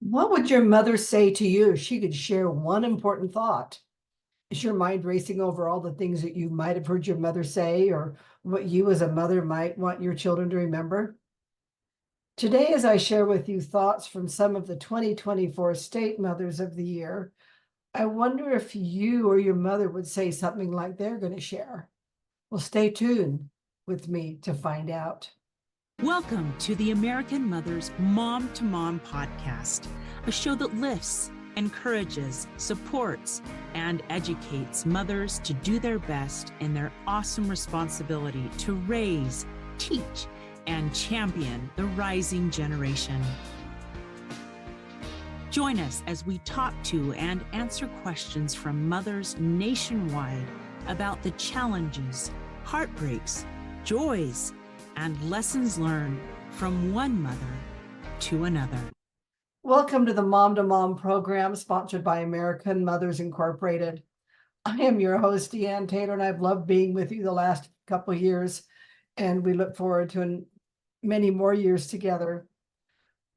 What would your mother say to you if she could share one important thought? Is your mind racing over all the things that you might have heard your mother say or what you as a mother might want your children to remember? Today, as I share with you thoughts from some of the 2024 State Mothers of the Year, I wonder if you or your mother would say something like they're going to share. Well, stay tuned with me to find out. Welcome to the American Mother's Mom to Mom podcast, a show that lifts, encourages, supports, and educates mothers to do their best in their awesome responsibility to raise, teach, and champion the rising generation. Join us as we talk to and answer questions from mothers nationwide about the challenges, heartbreaks, joys, and lessons learned from one mother to another. Welcome to the Mom to Mom program sponsored by American Mothers Incorporated. I am your host, Deanne Taylor, and I've loved being with you the last couple of years, and we look forward to many more years together.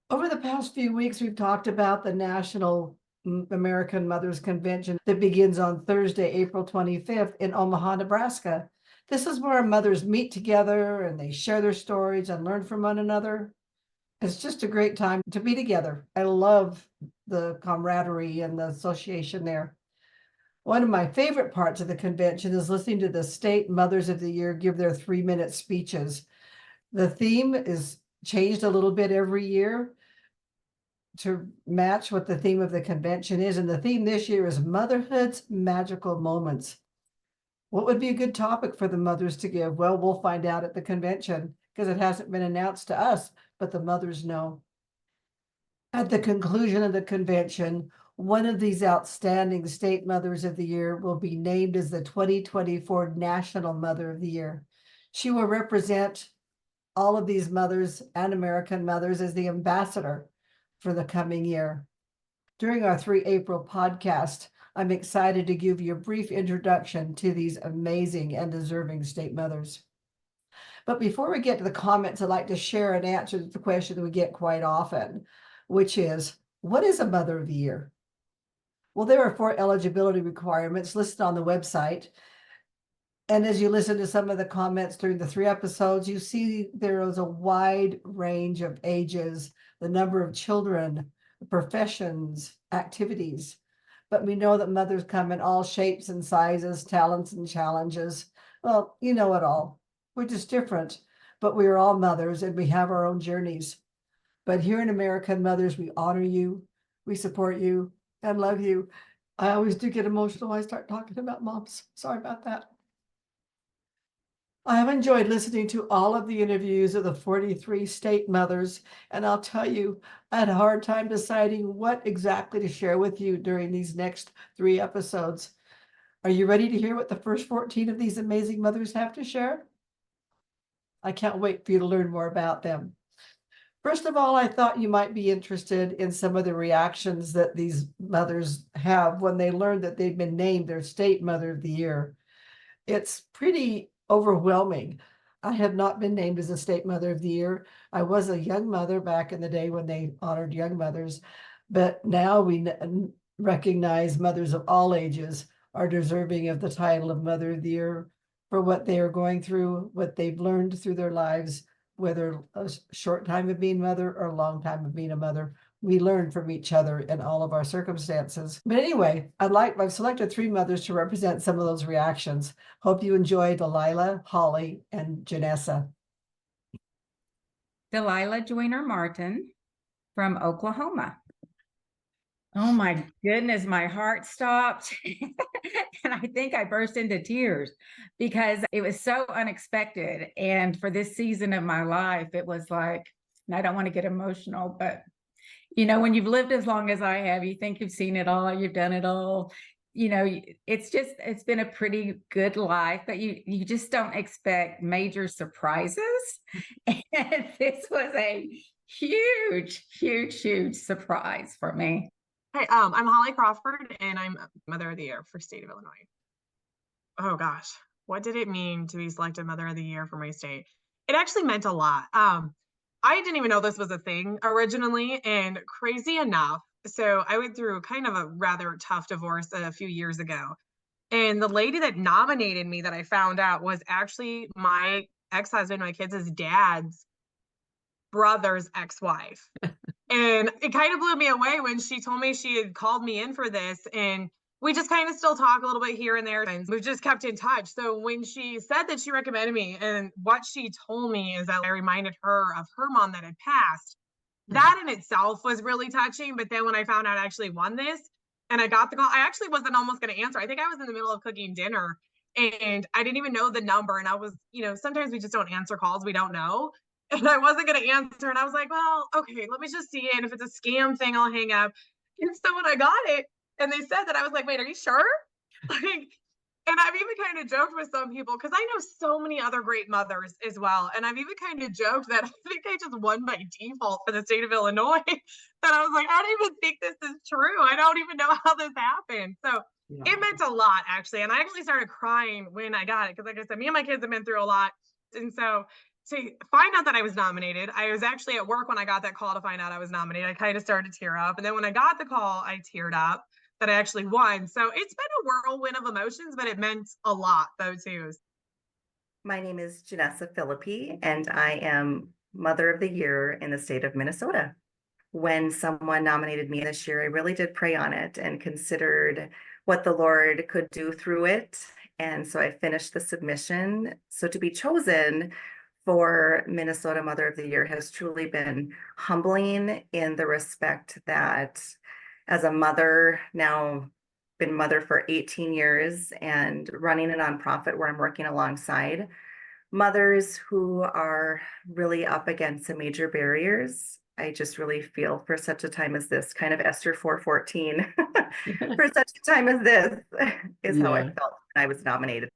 Over the past few weeks, we've talked about the National American Mothers Convention that begins on Thursday, April 25th in Omaha, Nebraska. This is where mothers meet together and they share their stories and learn from one another. It's just a great time to be together. I love the camaraderie and the association there. One of my favorite parts of the convention is listening to the State Mothers of the Year give their 3-minute speeches. The theme is changed a little bit every year to match what the theme of the convention is. And the theme this year is Motherhood's Magical Moments. What would be a good topic for the mothers to give? Well, we'll find out at the convention because it hasn't been announced to us, but the mothers know. At the conclusion of the convention, one of these outstanding State Mothers of the Year will be named as the 2024 National Mother of the Year. She will represent all of these mothers and American mothers as the ambassador for the coming year. During our 3 April podcast, I'm excited to give you a brief introduction to these amazing and deserving state mothers. But before we get to the comments, I'd like to share an answer to the question that we get quite often, which is, what is a Mother of the Year? Well, there are 4 eligibility requirements listed on the website. And as you listen to some of the comments during the 3 episodes, you see there is a wide range of ages, the number of children, professions, activities. But we know that mothers come in all shapes and sizes, talents and challenges. Well, you know it all. We're just different, but we are all mothers and we have our own journeys. But here in American Mothers, we honor you, we support you, and love you. I always do get emotional when I start talking about moms. Sorry about that. I have enjoyed listening to all of the interviews of the 43 state mothers, and I'll tell you, I had a hard time deciding what exactly to share with you during these next 3 episodes. Are you ready to hear what the first 14 of these amazing mothers have to share? I can't wait for you to learn more about them. First of all, I thought you might be interested in some of the reactions that these mothers have when they learn that they've been named their State Mother of the Year. It's pretty overwhelming. I have not been named as a State Mother of the Year. I was a young mother back in the day when they honored young mothers, but now we recognize mothers of all ages are deserving of the title of Mother of the Year for what they are going through, what they've learned through their lives, whether a short time of being mother or a long time of being a mother. We learn from each other in all of our circumstances. But anyway, I've selected 3 mothers to represent some of those reactions. Hope you enjoy Delilah, Holly, and Janessa. Delilah Joyner Martin from Oklahoma. Oh my goodness, my heart stopped. And I think I burst into tears because it was so unexpected. And for this season of my life, it was like, and I don't want to get emotional, but you know, when you've lived as long as I have, you think you've seen it all, you've done it all. You know, it's been a pretty good life, but you just don't expect major surprises. And this was a huge surprise for me. Hi, I'm Holly Crawford, and I'm Mother of the Year for State of Illinois. Oh gosh, what did it mean to be selected Mother of the Year for my state? It actually meant a lot. I didn't even know this was a thing originally, and crazy enough, so I went through kind of a rather tough divorce a few years ago. And the lady that nominated me that I found out was actually my ex-husband, my kids' dad's brother's ex-wife. And it kind of blew me away when she told me she had called me in for this. And we just kind of still talk a little bit here and there. And we've just kept in touch. So when she said that she recommended me, and what she told me is that I reminded her of her mom that had passed, that in itself was really touching. But then when I found out I actually won this and I got the call, I actually wasn't almost going to answer. I think I was in the middle of cooking dinner and I didn't even know the number. And I was, sometimes we just don't answer calls we don't know. And I wasn't going to answer. And I was like, well, okay, let me just see it. And if it's a scam thing, I'll hang up. And so when I got it and they said that, I was like, wait, are you sure? Like, and I've even kind of joked with some people because I know so many other great mothers as well. And I've even kind of joked that I think I just won by default for the state of Illinois. That I was like, I don't even think this is true. I don't even know how this happened. So it meant a lot, actually. And I actually started crying when I got it because, like I said, me and my kids have been through a lot. And so to find out that I was nominated, I was actually at work when I got that call to find out I was nominated. I kind of started to tear up. And then when I got the call, I teared up that I actually won. So it's been a whirlwind of emotions, but it meant a lot though too. My name is Janessa Philippi, and I am Mother of the Year in the state of Minnesota. When someone nominated me this year, I really did pray on it and considered what the Lord could do through it. And so I finished the submission. So to be chosen for Minnesota Mother of the Year has truly been humbling in the respect that as a mother, now been mother for 18 years and running a nonprofit where I'm working alongside mothers who are really up against some major barriers. I just really feel for such a time as this, kind of Esther 4:14, for such a time as this is how I felt when I was nominated.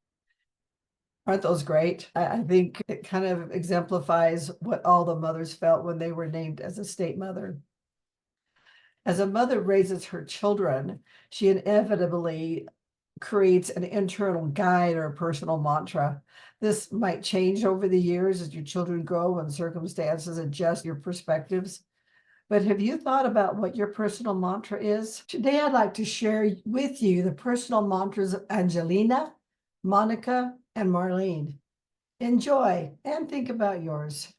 Aren't those great? I think it kind of exemplifies what all the mothers felt when they were named as a state mother. As a mother raises her children, she inevitably creates an internal guide or a personal mantra. This might change over the years as your children grow and circumstances adjust your perspectives. But have you thought about what your personal mantra is? Today, I'd like to share with you the personal mantras of Angelina, Monica, and Marlene. Enjoy and think about yours.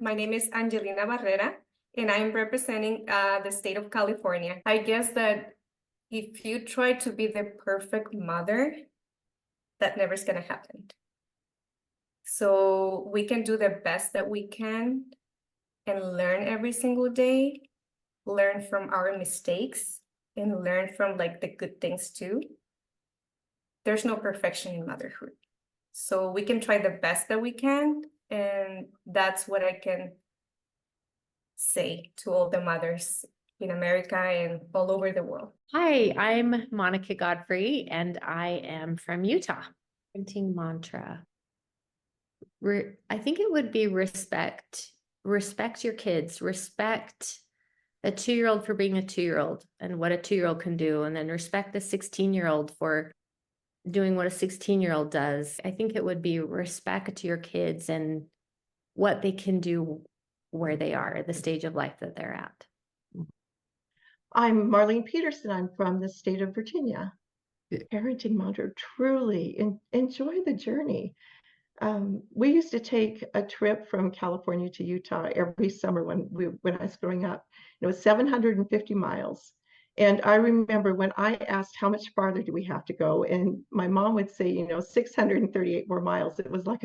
My name is Angelina Barrera, and I'm representing the state of California. I guess that if you try to be the perfect mother, that never is going to happen. So we can do the best that we can and learn every single day, learn from our mistakes, and learn from like the good things too. There's no perfection in motherhood. So we can try the best that we can, and that's what I can say to all the mothers in America and all over the world. Hi, I'm Monica Godfrey, and I am from Utah. Parenting mantra. I think it would be respect. Respect your kids. Respect a 2-year-old for being a 2-year-old and what a 2-year-old can do, and then respect the 16-year-old for doing what a 16-year-old does. I think it would be respect to your kids and what they can do where they are at the stage of life that they're at. I'm Marlene Peterson. I'm from the state of Virginia. Parenting mantra, truly enjoy the journey. We used to take a trip from California to Utah every summer when I was growing up. It was 750 miles. And I remember when I asked how much farther do we have to go, and my mom would say, 638 more miles. It was like,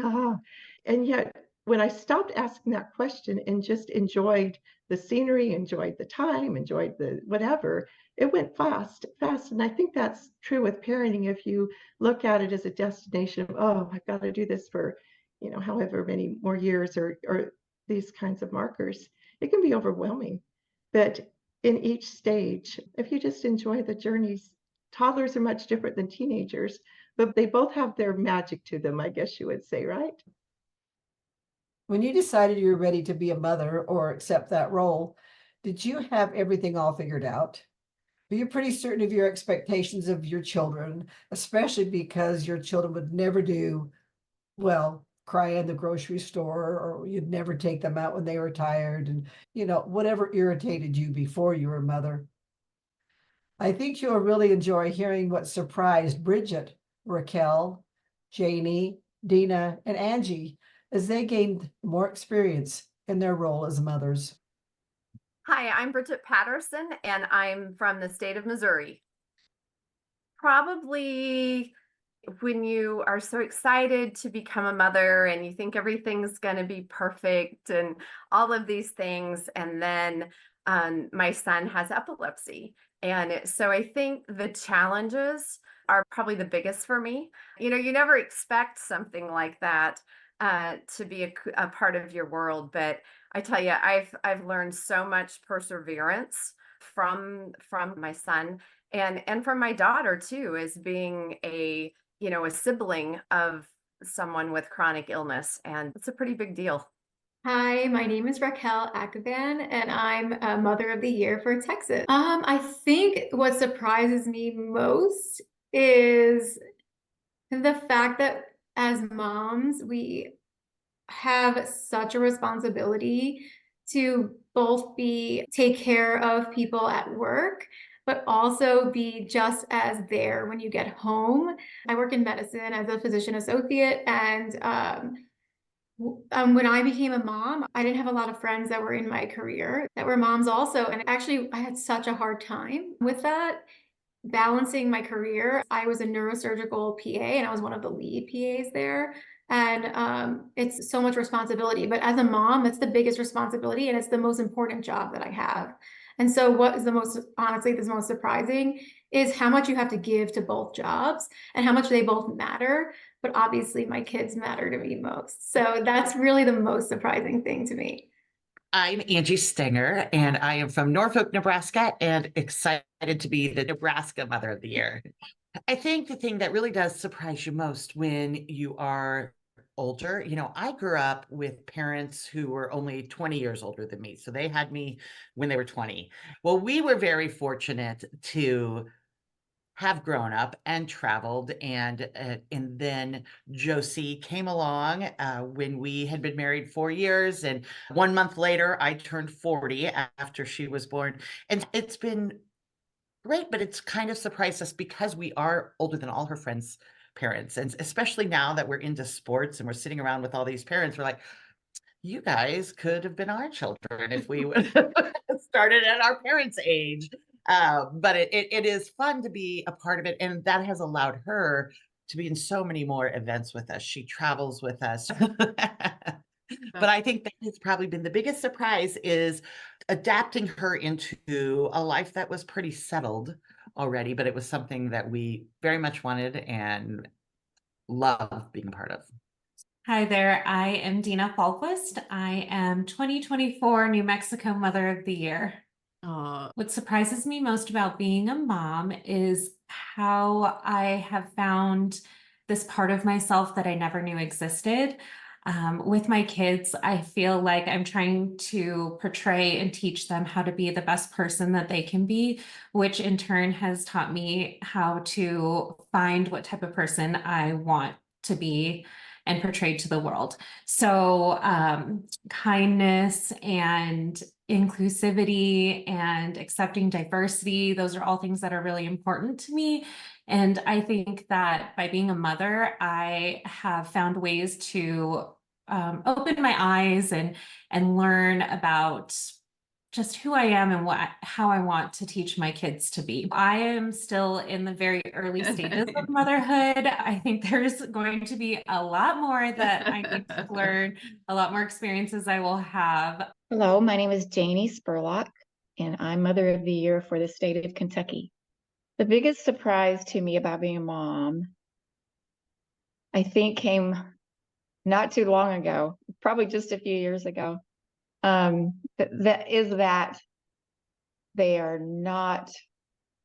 and yet when I stopped asking that question and just enjoyed the scenery, enjoyed the time, enjoyed the whatever, it went fast. And I think that's true with parenting. If you look at it as a destination of, oh, I've got to do this for, however many more years or these kinds of markers, it can be overwhelming. But in each stage, if you just enjoy the journeys, toddlers are much different than teenagers, but they both have their magic to them, I guess you would say, right? When you decided you were ready to be a mother or accept that role, did you have everything all figured out? Were you pretty certain of your expectations of your children, especially because your children would never do, well, cry in the grocery store, or you'd never take them out when they were tired, and whatever irritated you before you were a mother. I think you'll really enjoy hearing what surprised Bridget, Raquel, Janie, Dina, and Angie as they gained more experience in their role as mothers. Hi, I'm Bridget Patterson, and I'm from the state of Missouri. Probably when you are so excited to become a mother and you think everything's going to be perfect and all of these things, and then my son has epilepsy. And so I think the challenges are probably the biggest for me. You never expect something like that to be a part of your world, but I tell you, I've learned so much perseverance from my son and from my daughter too, as being a sibling of someone with chronic illness, and it's a pretty big deal. Hi, my name is Raquel Akaban, and I'm a Mother of the Year for Texas. I think what surprises me most is the fact that as moms, we have such a responsibility to both take care of people at work, but also be just as there when you get home. I work in medicine as a physician associate, and when I became a mom, I didn't have a lot of friends that were in my career that were moms also. And actually, I had such a hard time with that, balancing my career. I was a neurosurgical PA, and I was one of the lead PAs there. And it's so much responsibility. But as a mom, it's the biggest responsibility, and it's the most important job that I have. And so what is honestly, the most surprising is how much you have to give to both jobs and how much they both matter. But obviously my kids matter to me most. So that's really the most surprising thing to me. I'm Angie Stenger, and I am from Norfolk, Nebraska, and excited to be the Nebraska Mother of the Year. I think the thing that really does surprise you most when you are older, I grew up with parents who were only 20 years older than me. So they had me when they were 20. Well, we were very fortunate to have grown up and traveled, and then Josie came along when we had been married 4 years, and 1 month later I turned 40 after she was born, and it's been great. But it's kind of surprised us because we are older than all her friends' parents, and especially now that we're into sports and we're sitting around with all these parents, we're like, you guys could have been our children if we would have started at our parents' age. But it is fun to be a part of it. And that has allowed her to be in so many more events with us. She travels with us. But I think that has probably been the biggest surprise, is adapting her into a life that was pretty settled already, but it was something that we very much wanted and loved being a part of. Hi there, I am Dina Falquist. I am 2024 New Mexico Mother of the Year. What surprises me most about being a mom is how I have found this part of myself that I never knew existed. With my kids, I feel like I'm trying to portray and teach them how to be the best person that they can be, which in turn has taught me how to find what type of person I want to be and portrayed to the world. So kindness and inclusivity and accepting diversity, those are all things that are really important to me. And I think that by being a mother, I have found ways to open my eyes and learn about just who I am and how I want to teach my kids to be. I am still in the very early stages of motherhood. I think there's going to be a lot more that I need to learn, a lot more experiences I will have. Hello, my name is Janie Spurlock, and I'm Mother of the Year for the state of Kentucky. The biggest surprise to me about being a mom, I think, came not too long ago, probably just a few years ago. That they are not,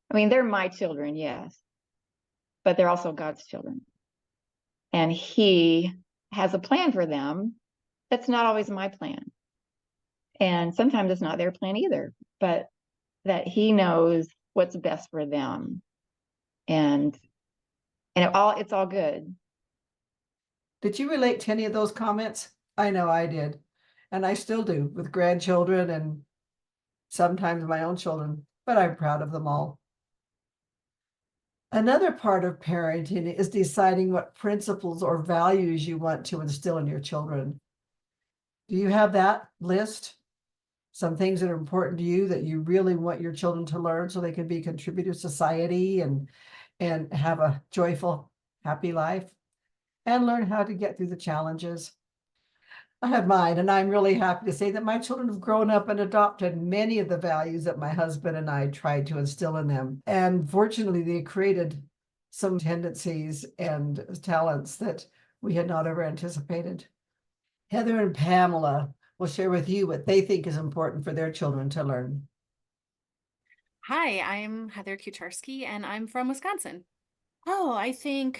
they're my children, yes, but they're also God's children. And He has a plan for them that's not always my plan. And sometimes it's not their plan either, but that He knows what's best for them. And it's all good. Did you relate to any of those comments? I know I did. And I still do with grandchildren and sometimes my own children, but I'm proud of them all. Another part of parenting is deciding what principles or values you want to instill in your children. Do you have that list? Some things that are important to you that you really want your children to learn so they can be contributors to society and have a joyful, happy life and learn how to get through the challenges. I have mine, and I'm really happy to say that my children have grown up and adopted many of the values that my husband and I tried to instill in them. And fortunately, they created some tendencies and talents that we had not ever anticipated. Heather and Pamela will share with you what they think is important for their children to learn. Hi, I'm Heather Kucharski and I'm from Wisconsin. Oh, I think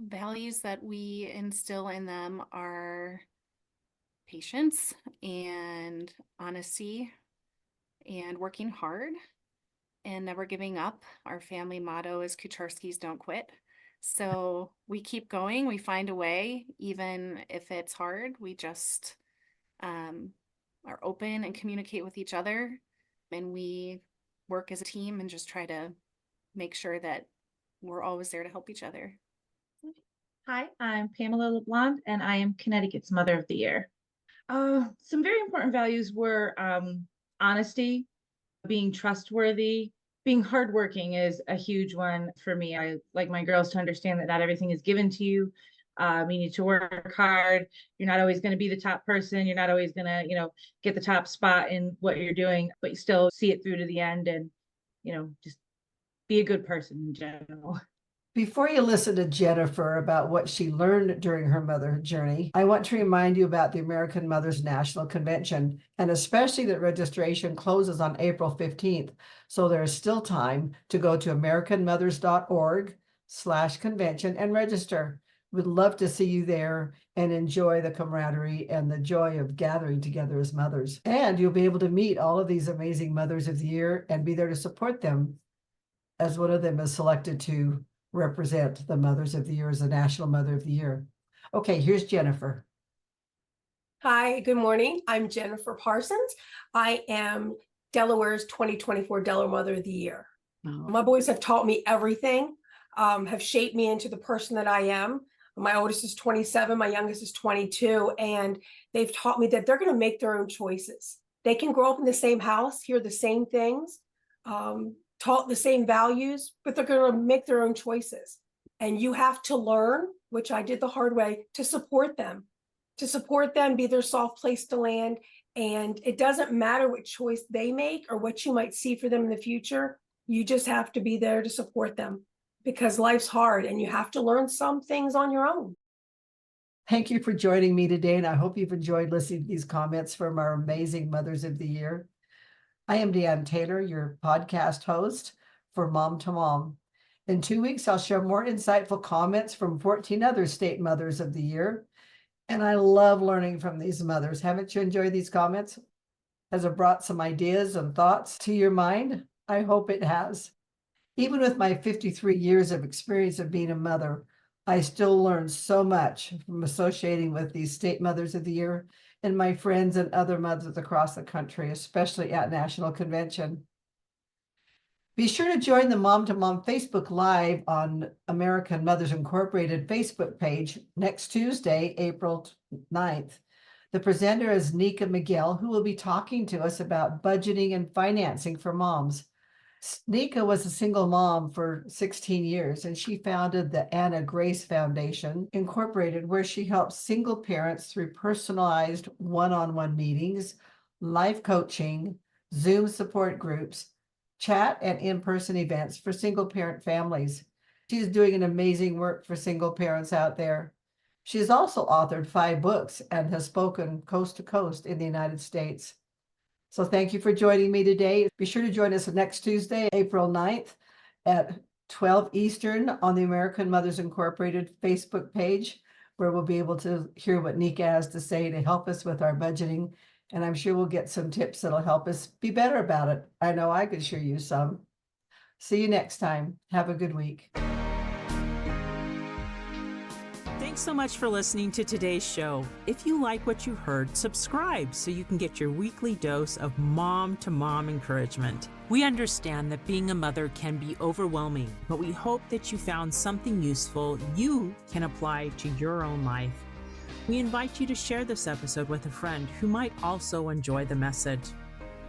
values that we instill in them are patience and honesty and working hard and never giving up. Our family motto is Kucharskis don't quit. So we keep going, we find a way, even if it's hard, we just are open and communicate with each other. And we work as a team and just try to make sure that we're always there to help each other. Hi, I'm Pamela LeBlanc, and I am Connecticut's Mother of the Year. Some very important values were honesty, being trustworthy, being hardworking is a huge one for me. I like my girls to understand that not everything is given to you. You need to work hard. You're not always going to be the top person. You're not always going to, get the top spot in what you're doing, but you still see it through to the end and, just be a good person in general. Before you listen to Jennifer about what she learned during her motherhood journey, I want to remind you about the American Mothers National Convention, and especially that registration closes on April 15th. So there is still time to go to americanmothers.org/convention and register. We'd love to see you there and enjoy the camaraderie and the joy of gathering together as mothers. And you'll be able to meet all of these amazing Mothers of the Year and be there to support them, as one of them is selected to represent the Mothers of the Year as the National Mother of the Year. Okay, here's Jennifer. Hi, good morning. I'm Jennifer Parsons. I am Delaware's 2024 Delaware Mother of the Year. My boys have taught me everything, have shaped me into the person that I am. My oldest is 27, my youngest is 22, and they've taught me that they're going to make their own choices. They can grow up in the same house, hear the same things, taught the same values, but they're going to make their own choices. And you have to learn, which I did the hard way, to support them, be their soft place to land. And it doesn't matter what choice they make or what you might see for them in the future. You just have to be there to support them because life's hard and you have to learn some things on your own. Thank you for joining me today, and I hope you've enjoyed listening to these comments from our amazing Mothers of the Year. I am Deanne Taylor, your podcast host for Mom to Mom. In 2 weeks, I'll share more insightful comments from 14 other state Mothers of the Year. And I love learning from these mothers. Haven't you enjoyed these comments? Has it brought some ideas and thoughts to your mind? I hope it has. Even with my 53 years of experience of being a mother, I still learn so much from associating with these state Mothers of the Year and my friends and other mothers across the country, especially at National Convention. Be sure to join the Mom to Mom Facebook Live on American Mothers Incorporated Facebook page next Tuesday, April 9th. The presenter is Nika Miguel, who will be talking to us about budgeting and financing for moms. Nika was a single mom for 16 years, and she founded the Anna Grace Foundation Incorporated, where she helps single parents through personalized one-on-one meetings, life coaching, Zoom support groups, chat, and in-person events for single parent families. She's doing an amazing work for single parents out there. She has also authored 5 books and has spoken coast to coast in the United States. So thank you for joining me today. Be sure to join us next Tuesday, April 9th at 12 Eastern on the American Mothers Incorporated Facebook page, where we'll be able to hear what Nika has to say to help us with our budgeting. And I'm sure we'll get some tips that'll help us be better about it. I know I could sure use some. See you next time. Have a good week. Thanks so much for listening to today's show. If you like what you heard, subscribe so you can get your weekly dose of mom-to-mom encouragement. We understand that being a mother can be overwhelming, but we hope that you found something useful you can apply to your own life. We invite you to share this episode with a friend who might also enjoy the message.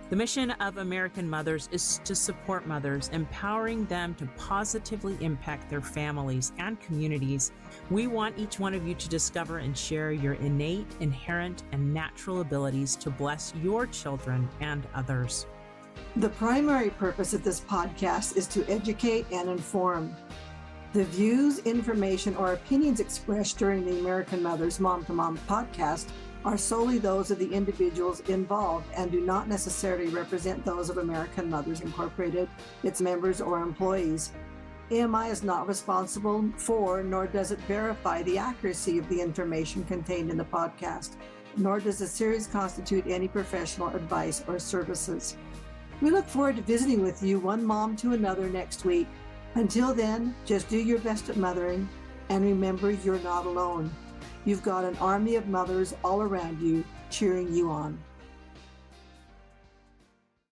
The mission of American Mothers is to support mothers, empowering them to positively impact their families and communities. We want each one of you to discover and share your innate, inherent, and natural abilities to bless your children and others. The primary purpose of this podcast is to educate and inform. The views, information, or opinions expressed during the American Mothers Mom to Mom podcast are solely those of the individuals involved and do not necessarily represent those of American Mothers Incorporated, its members, or employees. AMI is not responsible for, nor does it verify the accuracy of the information contained in the podcast, nor does the series constitute any professional advice or services. We look forward to visiting with you, one mom to another, next week. Until then, just do your best at mothering, and remember, you're not alone. You've got an army of mothers all around you cheering you on.